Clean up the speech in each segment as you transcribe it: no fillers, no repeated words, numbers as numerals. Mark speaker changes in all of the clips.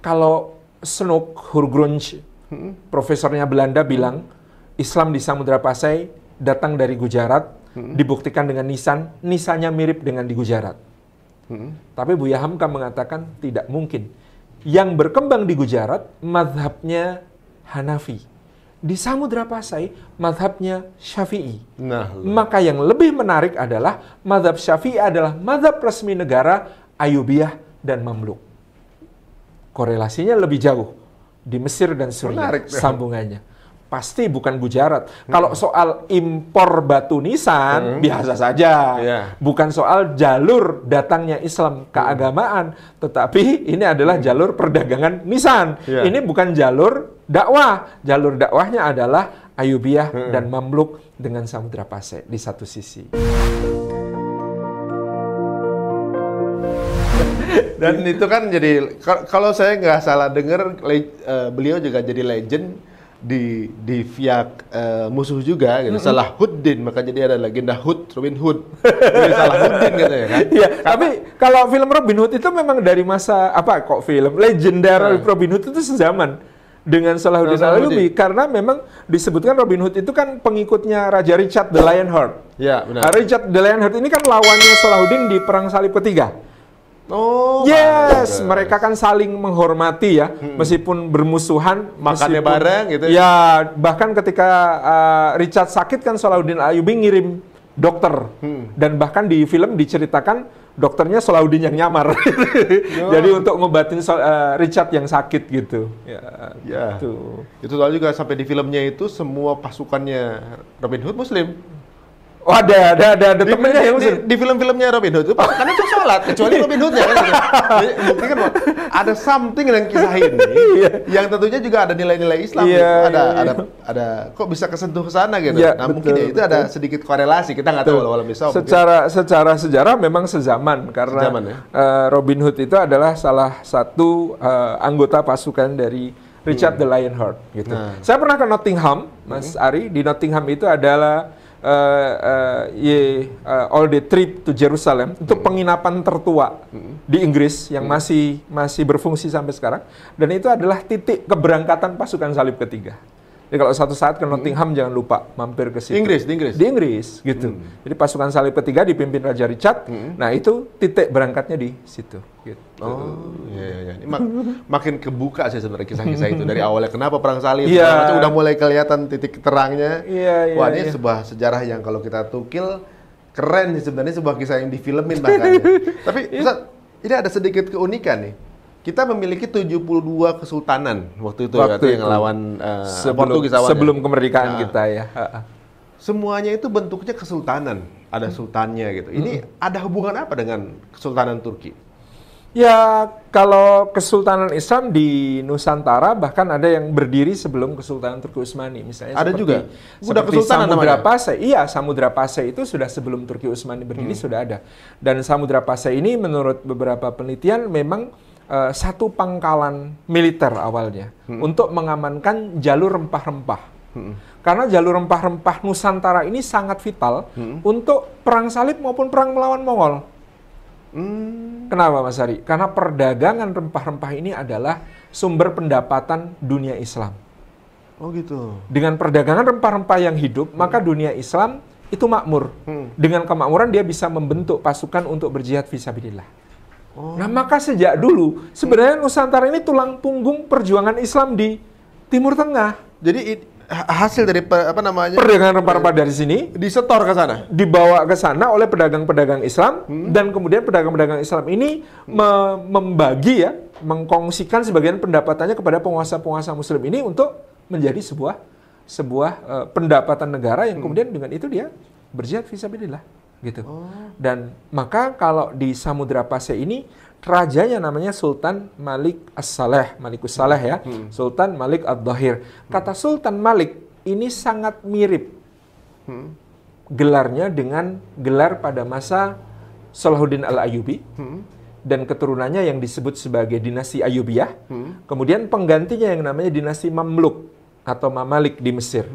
Speaker 1: kalau Snoek Hurgronje, profesornya Belanda bilang, Islam di Samudra Pasai datang dari Gujarat, dibuktikan dengan nisan, nisannya mirip dengan di Gujarat. Tapi Buya Hamka mengatakan tidak mungkin. Yang berkembang di Gujarat, madhabnya Hanafi. Di Samudra Pasai, madhabnya Syafi'i. Maka yang lebih menarik adalah, madhab Syafi'i adalah madhab resmi negara Ayyubiyah dan Mamluk. Korelasinya lebih jauh di Mesir dan Suriah.
Speaker 2: Menarik.
Speaker 1: Sambungannya pasti bukan Gujarat. Kalau soal impor batu nisan biasa saja, bukan soal jalur datangnya Islam keagamaan, tetapi ini adalah jalur perdagangan nisan. Ini bukan jalur dakwah. Jalur dakwahnya adalah Ayyubiyah dan Mamluk dengan Samudra Pasai di satu sisi.
Speaker 2: Dan itu kan jadi, kalau saya nggak salah dengar, beliau juga jadi legend di pihak musuh juga gitu. Salahuddin, maka jadi ada legenda Robin Hood. Jadi Salahuddin gitu ya kan.
Speaker 1: Iya, tapi kalau film Robin Hood itu memang dari masa legendar Robin Hood itu sezaman dengan Salahuddin Al-Ayyubi, karena memang disebutkan Robin Hood itu kan pengikutnya Raja Richard the Lionheart.
Speaker 2: Ya, benar.
Speaker 1: Richard the Lionheart ini kan lawannya Salahuddin di Perang Salib ketiga.
Speaker 2: Oh,
Speaker 1: yes, mereka kan saling menghormati ya, meskipun bermusuhan,
Speaker 2: makannya bareng gitu.
Speaker 1: Ya, bahkan ketika Richard sakit kan Salahuddin Al-Ayyubi ngirim dokter, dan bahkan di film diceritakan dokternya Salahuddin yang nyamar, jadi untuk ngobatin Richard yang sakit gitu.
Speaker 2: Ya. Itu soal juga sampai di filmnya itu semua pasukannya Robin Hood Muslim.
Speaker 1: Oh, ada temennya yang Muslim.
Speaker 2: Di film-filmnya Robin Hood itu karena itu sholat, kecuali Robin Hoodnya kan gitu. Jadi buktikan bahwa ada something dengan kisah ini yang tentunya juga ada nilai-nilai Islam. Ada kok bisa kesentuh ke sana gitu. Nah, mungkin ya itu ada sedikit korelasi, kita nggak tahu walau besok.
Speaker 1: Secara sejarah memang sezaman, karena Robin Hood itu adalah salah satu anggota pasukan dari Richard the Lionheart gitu. Saya pernah ke Nottingham, Mas Ari. Di Nottingham itu adalah all day trip to Jerusalem, itu penginapan tertua di Inggris yang masih berfungsi sampai sekarang, dan itu adalah titik keberangkatan pasukan salib ketiga. Jadi kalau suatu saat ke Nottingham jangan lupa mampir ke situ. Di Inggris gitu. Jadi pasukan salib ketiga dipimpin Raja Richard. Nah, itu titik berangkatnya di situ gitu.
Speaker 2: Oh, iya. Ini makin kebuka sih sebenarnya kisah-kisah itu dari awalnya kenapa perang salib. Udah mulai kelihatan titik terangnya. Wah, ini sebuah sejarah yang kalau kita tukil keren sih sebenarnya, sebuah kisah yang difilmin bahkan. Tapi Ustaz, ini ada sedikit keunikan nih. Kita memiliki 72 kesultanan waktu itu yang ngelawan Portugis awalnya. Sebelum kemerdekaan kita ya. Semuanya itu bentuknya kesultanan, ada sultannya gitu. Ini ada hubungan apa dengan Kesultanan Turki?
Speaker 1: Ya, kalau Kesultanan Islam di Nusantara bahkan ada yang berdiri sebelum Kesultanan Turki Utsmani, misalnya.
Speaker 2: Ada juga.
Speaker 1: Udah Kesultanan Samudra Pasai. Iya, Samudra Pasai itu sudah sebelum Turki Utsmani berdiri sudah ada. Dan Samudra Pasai ini menurut beberapa penelitian memang satu pangkalan militer awalnya untuk mengamankan jalur rempah-rempah. Karena jalur rempah-rempah Nusantara ini sangat vital untuk perang salib maupun perang melawan Mongol. Kenapa Mas Ari? Karena perdagangan rempah-rempah ini adalah sumber pendapatan dunia Islam.
Speaker 2: Oh gitu.
Speaker 1: Dengan perdagangan rempah-rempah yang hidup, maka dunia Islam itu makmur. Dengan kemakmuran dia bisa membentuk pasukan untuk berjihad fisabilillah. Nah, maka sejak dulu sebenarnya Nusantara ini tulang punggung perjuangan Islam di Timur Tengah.
Speaker 2: Jadi hasil dari
Speaker 1: perdagangan rempah-rempah dari sini
Speaker 2: disetor ke sana,
Speaker 1: dibawa ke sana oleh pedagang-pedagang Islam, dan kemudian pedagang-pedagang Islam ini mengkongsikan sebagian pendapatannya kepada penguasa-penguasa Muslim ini untuk menjadi sebuah pendapatan negara yang kemudian dengan itu dia berjihad fisabilillah. Gitu. Dan maka kalau di Samudra Pasai ini rajanya namanya Sultan Malik As-Saleh, Malikus Saleh ya, Sultan Malik Ad-Dhahir. Kata Sultan Malik ini sangat mirip gelarnya dengan gelar pada masa Salahuddin Al-Ayyubi dan keturunannya yang disebut sebagai dinasti Ayyubiyah. Kemudian penggantinya yang namanya dinasti Mamluk atau Mamalik di Mesir.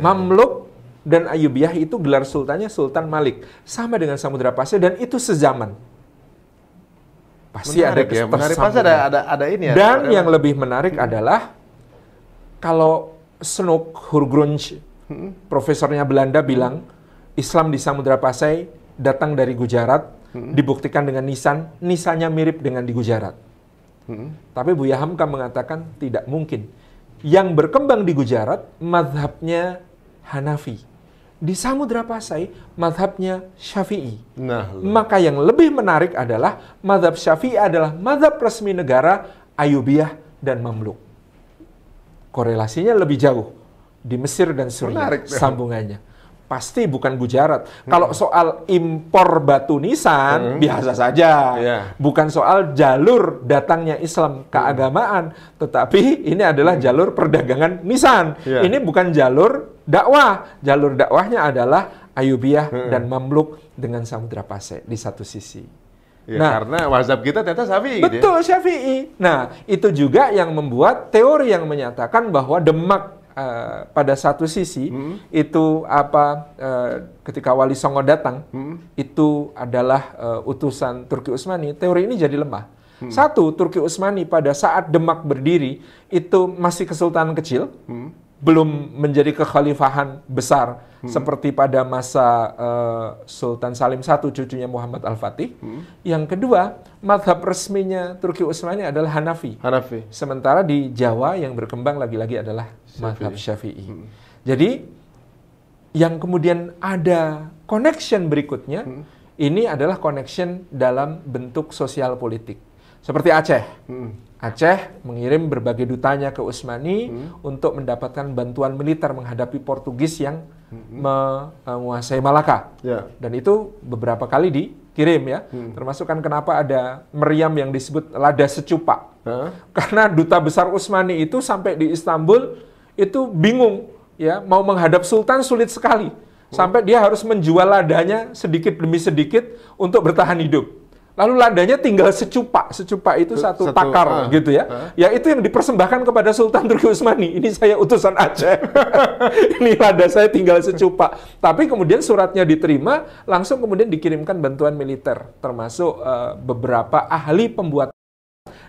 Speaker 1: Mamluk dan Ayyubiyah itu gelar sultannya Sultan Malik. Sama dengan Samudra Pasai dan itu sezaman. Pasti ada
Speaker 2: ketersambungan. Menarik, pasti ada ini ya.
Speaker 1: Dan yang lebih menarik adalah kalau Snoek Hurgrunsch, profesornya Belanda bilang Islam di Samudra Pasai datang dari Gujarat, dibuktikan dengan nisannya mirip dengan di Gujarat. Tapi Buya Hamka mengatakan tidak mungkin. Yang berkembang di Gujarat madhabnya Hanafi. Di Samudra Pasai, madhabnya Syafi'i. Maka yang lebih menarik adalah madhab Syafi'i adalah madhab resmi negara Ayyubiyah dan Mamluk. Korelasinya lebih jauh di Mesir dan Suriah. Sambungannya. Pasti bukan Gujarat. Kalau soal impor batu nisan, biasa saja. Bukan soal jalur datangnya Islam keagamaan, tetapi ini adalah jalur perdagangan nisan. Ini bukan jalur dakwah. Jalur dakwahnya adalah Ayyubiyah dan Mamluk dengan Samudra Pasai di satu sisi.
Speaker 2: Karena mazhab kita ternyata Syafi'i.
Speaker 1: Betul, Syafi'i. Nah, itu juga yang membuat teori yang menyatakan bahwa Demak pada satu sisi itu ketika Wali Songo datang itu adalah utusan Turki Utsmani. Teori ini jadi lemah. Satu, Turki Utsmani pada saat Demak berdiri itu masih kesultanan kecil, belum menjadi kekhalifahan besar seperti pada masa Sultan Salim I, cucunya Muhammad Al-Fatih. Yang kedua, mazhab resminya Turki Utsmani adalah Hanafi. Sementara di Jawa yang berkembang lagi-lagi adalah mazhab Syafi'i. Jadi yang kemudian ada connection berikutnya, ini adalah connection dalam bentuk sosial politik. Seperti Aceh. Aceh mengirim berbagai dutanya ke Utsmani untuk mendapatkan bantuan militer menghadapi Portugis yang menguasai Malaka. Dan itu beberapa kali dikirim ya. Termasuk kan kenapa ada meriam yang disebut lada secupa. Karena duta besar Utsmani itu sampai di Istanbul itu bingung ya, mau menghadap Sultan sulit sekali. Sampai dia harus menjual ladanya sedikit demi sedikit untuk bertahan hidup. Lalu ladanya tinggal secupa. Secupa itu satu takar gitu ya. Ya itu yang dipersembahkan kepada Sultan Turki Utsmani. Ini saya utusan Aceh. Ini lada saya tinggal secupa. Tapi kemudian suratnya diterima, langsung kemudian dikirimkan bantuan militer. Termasuk beberapa ahli pembuat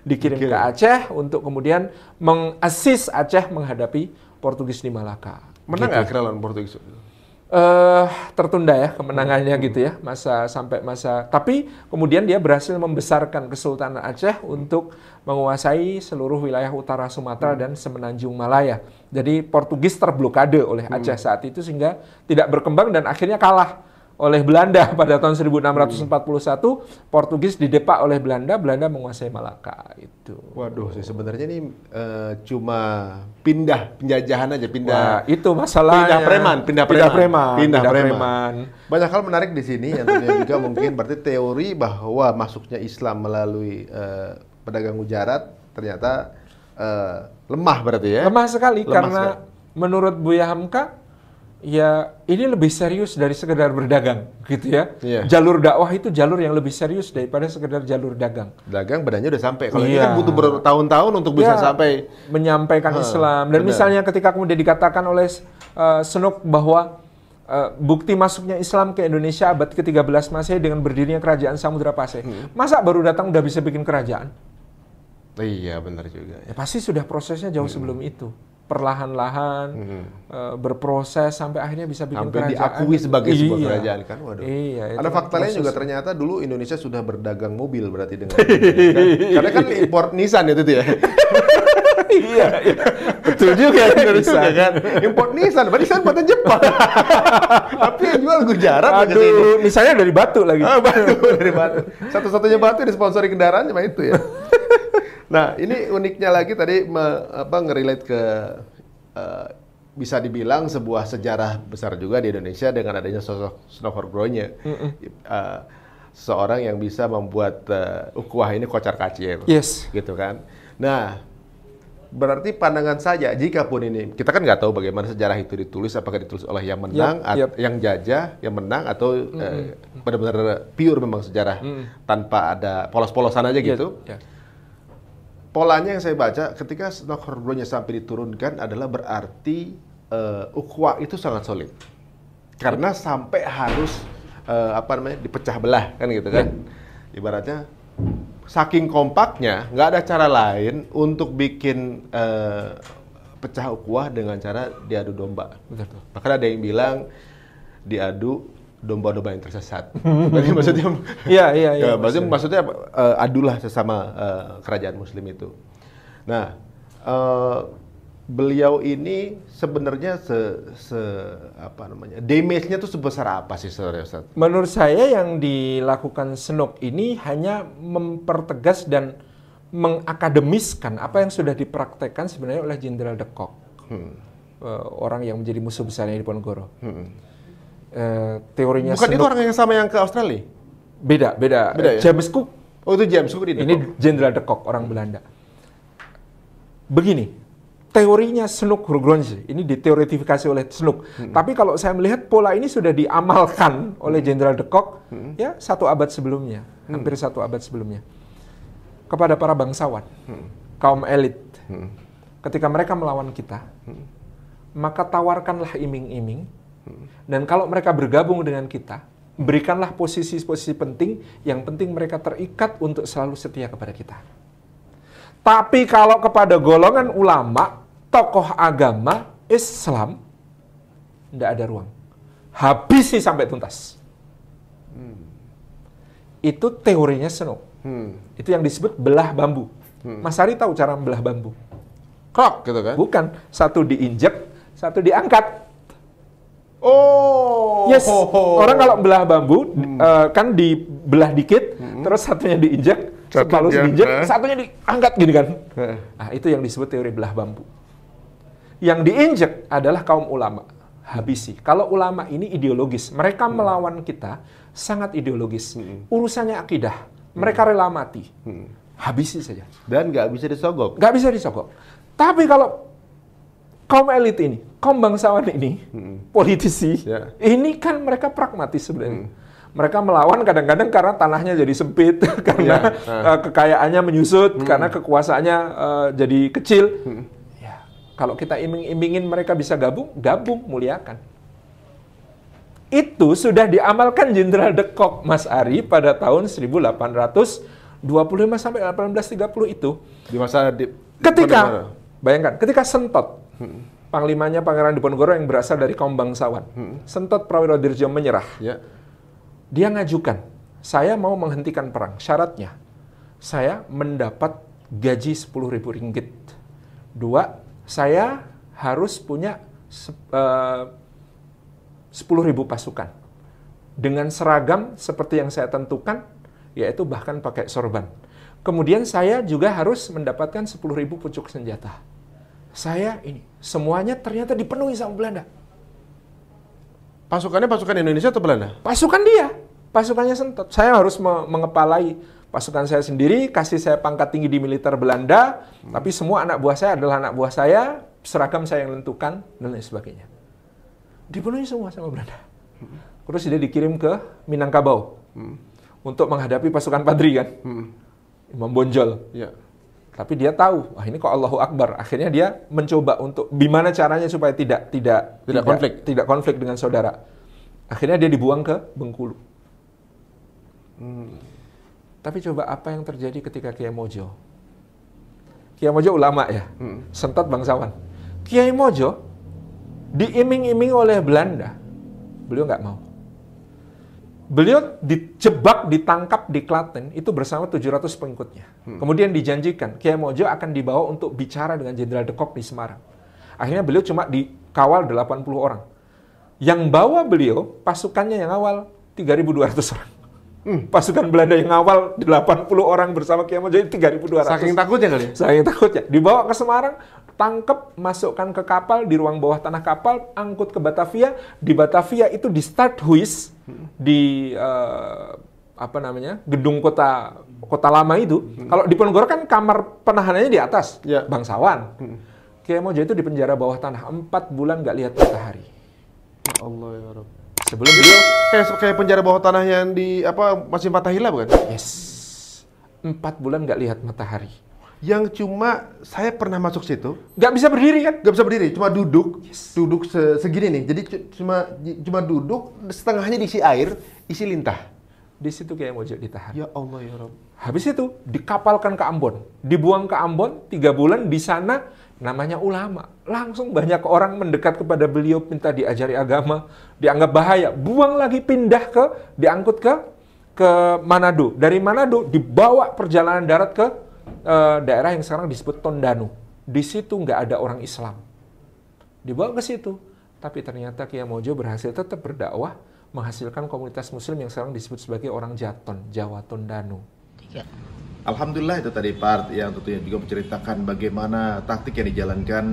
Speaker 1: dikirim ke Aceh untuk kemudian mengasis Aceh menghadapi Portugis di Malaka.
Speaker 2: Menang nggak akhirnya lawan Portugis?
Speaker 1: Tertunda ya kemenangannya gitu ya, tapi kemudian dia berhasil membesarkan Kesultanan Aceh untuk menguasai seluruh wilayah utara Sumatera dan semenanjung Malaya. Jadi Portugis terblokade oleh Aceh saat itu sehingga tidak berkembang dan akhirnya kalah oleh Belanda pada tahun 1641. Portugis didepak oleh Belanda, Belanda menguasai Malaka itu.
Speaker 2: Waduh, sebenarnya ini cuma pindah penjajahan aja, pindah.
Speaker 1: Wah, itu masalahnya.
Speaker 2: Pindah preman. Banyak hal menarik di sini yang tentunya juga mungkin berarti teori bahwa masuknya Islam melalui pedagang Gujarat ternyata lemah berarti ya.
Speaker 1: Lemah sekali karena menurut Buya Hamka ya ini lebih serius dari sekedar berdagang gitu ya. Jalur dakwah itu jalur yang lebih serius daripada sekedar jalur dagang.
Speaker 2: Dagang badannya udah sampai. Kalau ini kan butuh bertahun-tahun untuk bisa sampai
Speaker 1: menyampaikan Islam. Dan misalnya ketika kemudian dikatakan oleh Snoek bahwa bukti masuknya Islam ke Indonesia abad ke-13 Masehi dengan berdirinya kerajaan Samudra Pasai. Masa baru datang udah bisa bikin kerajaan?
Speaker 2: Iya, benar juga.
Speaker 1: Ya, pasti sudah prosesnya jauh sebelum itu. Perlahan-lahan berproses sampai akhirnya bisa bikin kerajaan.
Speaker 2: Diakui sebagai sebuah kerajaan kan. Waduh. Ada fakta lain juga ternyata dulu Indonesia sudah berdagang mobil berarti dengan kan? Karena kan import Nissan itu ya.
Speaker 1: Iya, betul juga Indonesia
Speaker 2: kan. Import Nissan, berarti Nissan buatan Jepang. Tapi yang jual Gujarat.
Speaker 1: Aduh, misalnya dari batu lagi.
Speaker 2: Dari batu. Satu-satunya batu disponsori kendaraan cuma itu ya. Nah, ini uniknya lagi tadi ngerelate ke bisa dibilang sebuah sejarah besar juga di Indonesia dengan adanya sosok Snoek Hurgrunsch. Seorang yang bisa membuat ukhuwah ini kocar-kacir. Gitu kan. Nah, berarti pandangan saja jikapun ini kita kan nggak tahu bagaimana sejarah itu ditulis, apakah ditulis oleh yang menang, yang jajah, yang menang atau benar-benar pure memang sejarah tanpa ada polos-polosan aja gitu. Polanya yang saya baca ketika Snoek Hurgrunsch sampai diturunkan adalah berarti ukhuwah itu sangat solid karena sampai harus dipecah belah kan gitu kan. Ibaratnya saking kompaknya, nggak ada cara lain untuk bikin pecah ukhuwah dengan cara diadu domba.
Speaker 1: Betul.
Speaker 2: Bahkan ada yang bilang diadu domba-domba yang tersesat. Jadi maksudnya,
Speaker 1: iya.
Speaker 2: Maksudnya adulah sesama kerajaan Muslim itu. Nah, beliau ini sebenarnya damage-nya tuh sebesar apa sih, Saudara Ustaz?
Speaker 1: Menurut saya yang dilakukan Snook ini hanya mempertegas dan mengakademiskan apa yang sudah dipraktekkan sebenarnya oleh Jenderal de Kock, orang yang menjadi musuh besarnya di Diponegoro. Teorinya
Speaker 2: bukan
Speaker 1: Snook,
Speaker 2: itu orang yang sama yang ke Australia?
Speaker 1: Beda ya? James Cook.
Speaker 2: Oh, itu James Cook
Speaker 1: ini Jenderal de Kock, orang Belanda. Begini, teorinya Snook Hurgronje ini diteoretifikasi oleh Snook. Tapi kalau saya melihat pola ini sudah diamalkan oleh Jenderal de Kock ya 1 abad sebelumnya, hampir 1 abad sebelumnya. Kepada para bangsawan, kaum elit. Ketika mereka melawan kita, maka tawarkanlah iming-iming. Dan kalau mereka bergabung dengan kita, berikanlah posisi-posisi penting, yang penting mereka terikat untuk selalu setia kepada kita. Tapi kalau kepada golongan ulama, tokoh agama, Islam, tidak ada ruang. Habisi sampai tuntas. Itu teorinya Snook. Itu yang disebut belah bambu. Mas Ari tahu cara membelah bambu?
Speaker 2: Krok gitu kan?
Speaker 1: Bukan. Satu diinjek, satu diangkat.
Speaker 2: Oh.
Speaker 1: Yes. Orang kalau belah bambu kan dibelah dikit, terus satunya diinjek, lalu diinjek, satunya diangkat gini kan. Nah, itu yang disebut teori belah bambu. Yang diinjek adalah kaum ulama. Habisi. Kalau ulama ini ideologis, mereka melawan kita sangat ideologis. Urusannya akidah. Mereka rela mati. Habisi saja.
Speaker 2: Dan nggak bisa disogok.
Speaker 1: Nggak bisa disogok. Tapi kalau kaum elit ini, kaum bangsawan ini, politisi, ini kan mereka pragmatis sebenarnya. Mereka melawan kadang-kadang karena tanahnya jadi sempit, karena kekayaannya menyusut, karena kekuasaannya jadi kecil. Ya, kalau kita iming-imingin mereka bisa gabung, muliakan. Itu sudah diamalkan Jenderal de Kock, Mas Ari, pada tahun 1825 sampai 1830 itu.
Speaker 2: Di masa
Speaker 1: ketika, bayangkan, ketika Sentot, panglimanya Pangeran Diponegoro yang berasal dari kaum bangsawan, Sentot Prawirodirjo menyerah. Dia ngajukan, saya mau menghentikan perang. Syaratnya, saya mendapat gaji 10.000 ringgit. 2, saya harus punya 10.000 pasukan dengan seragam seperti yang saya tentukan, yaitu bahkan pakai sorban. Kemudian saya juga harus mendapatkan 10.000 pucuk senjata. Saya ini semuanya ternyata dipenuhi sama Belanda.
Speaker 2: Pasukannya pasukan Indonesia atau Belanda?
Speaker 1: Pasukan dia, pasukannya Sentot. Saya harus mengepalai pasukan saya sendiri, kasih saya pangkat tinggi di militer Belanda, tapi semua anak buah saya adalah anak buah saya, seragam saya yang menentukan, dan lain sebagainya. Dipenuhi semua sama Belanda. Terus dia dikirim ke Minangkabau untuk menghadapi pasukan Padri kan, Imam Bonjol. Tapi dia tahu, wah ini kok Allahu Akbar. Akhirnya dia mencoba untuk gimana caranya supaya tidak konflik dengan saudara. Akhirnya dia dibuang ke Bengkulu. Tapi coba apa yang terjadi ketika Kiai Mojo? Kiai Mojo ulama ya, Sentot bangsawan. Kiai Mojo diiming-iming oleh Belanda, beliau nggak mau. Beliau dijebak, ditangkap di Klaten, itu bersama 700 pengikutnya. Kemudian dijanjikan, Kiai Mojo akan dibawa untuk bicara dengan Jenderal de Kock di Semarang. Akhirnya beliau cuma dikawal 80 orang. Yang bawa beliau, pasukannya yang awal 3.200 orang. Pasukan Belanda yang awal 80 orang bersama Kiai Mojo, 3.200.
Speaker 2: Saking takutnya kali?
Speaker 1: Saking takutnya. Dibawa ke Semarang, tangkep, masukkan ke kapal, di ruang bawah tanah kapal, angkut ke Batavia. Di Batavia itu di start huis, di gedung kota lama itu. Kalau di Diponegoro kan kamar penahanannya di atas, bangsawan. Kiai Mojo itu di penjara bawah tanah 4 bulan nggak lihat matahari.
Speaker 2: Allah ya Rabb.
Speaker 1: Sebelum beliau
Speaker 2: kayak penjara bawah tanah yang di Masjid Fathahillah bukan?
Speaker 1: Yes. 4 bulan nggak lihat matahari.
Speaker 2: Yang cuma saya pernah masuk situ,
Speaker 1: nggak bisa berdiri kan?
Speaker 2: Nggak bisa berdiri, cuma duduk, duduk segini nih. Jadi cuma duduk, setengahnya diisi air, isi lintah.
Speaker 1: Di situ Kiai Mojo ditahan.
Speaker 2: Ya Allah ya Rabb.
Speaker 1: Habis itu dikapalkan ke Ambon, dibuang ke Ambon 3 bulan di sana, namanya ulama. Langsung banyak orang mendekat kepada beliau, minta diajari agama, dianggap bahaya. Buang lagi, diangkut ke Manado. Dari Manado dibawa perjalanan darat ke daerah yang sekarang disebut Tondano. Di situ nggak ada orang Islam. Dibawa ke situ. Tapi ternyata Kiai Mojo berhasil tetap berdakwah, menghasilkan komunitas muslim yang sekarang disebut sebagai orang Jaton, Jawa Tondano.
Speaker 2: Alhamdulillah, itu tadi part yang tentunya juga menceritakan bagaimana taktik yang dijalankan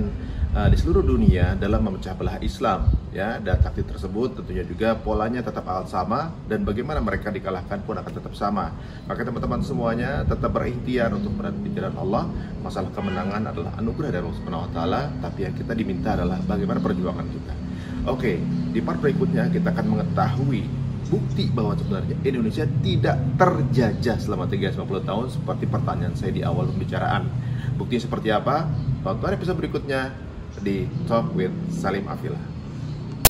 Speaker 2: di seluruh dunia dalam memecah belah Islam, ya. Dan taktik tersebut tentunya juga polanya tetap sama, dan bagaimana mereka dikalahkan pun akan tetap sama. Maka teman-teman semuanya tetap berikhtiar untuk berada di jalan Allah. Masalah kemenangan adalah anugerah dari Allah Subhanahu wa taala, tapi yang kita diminta adalah bagaimana perjuangan kita. Oke, di part berikutnya kita akan mengetahui bukti bahwa sebenarnya Indonesia tidak terjajah selama 350 tahun seperti pertanyaan saya di awal pembicaraan. Buktinya seperti apa? Tonton episode berikutnya di Talk with Salim Afila.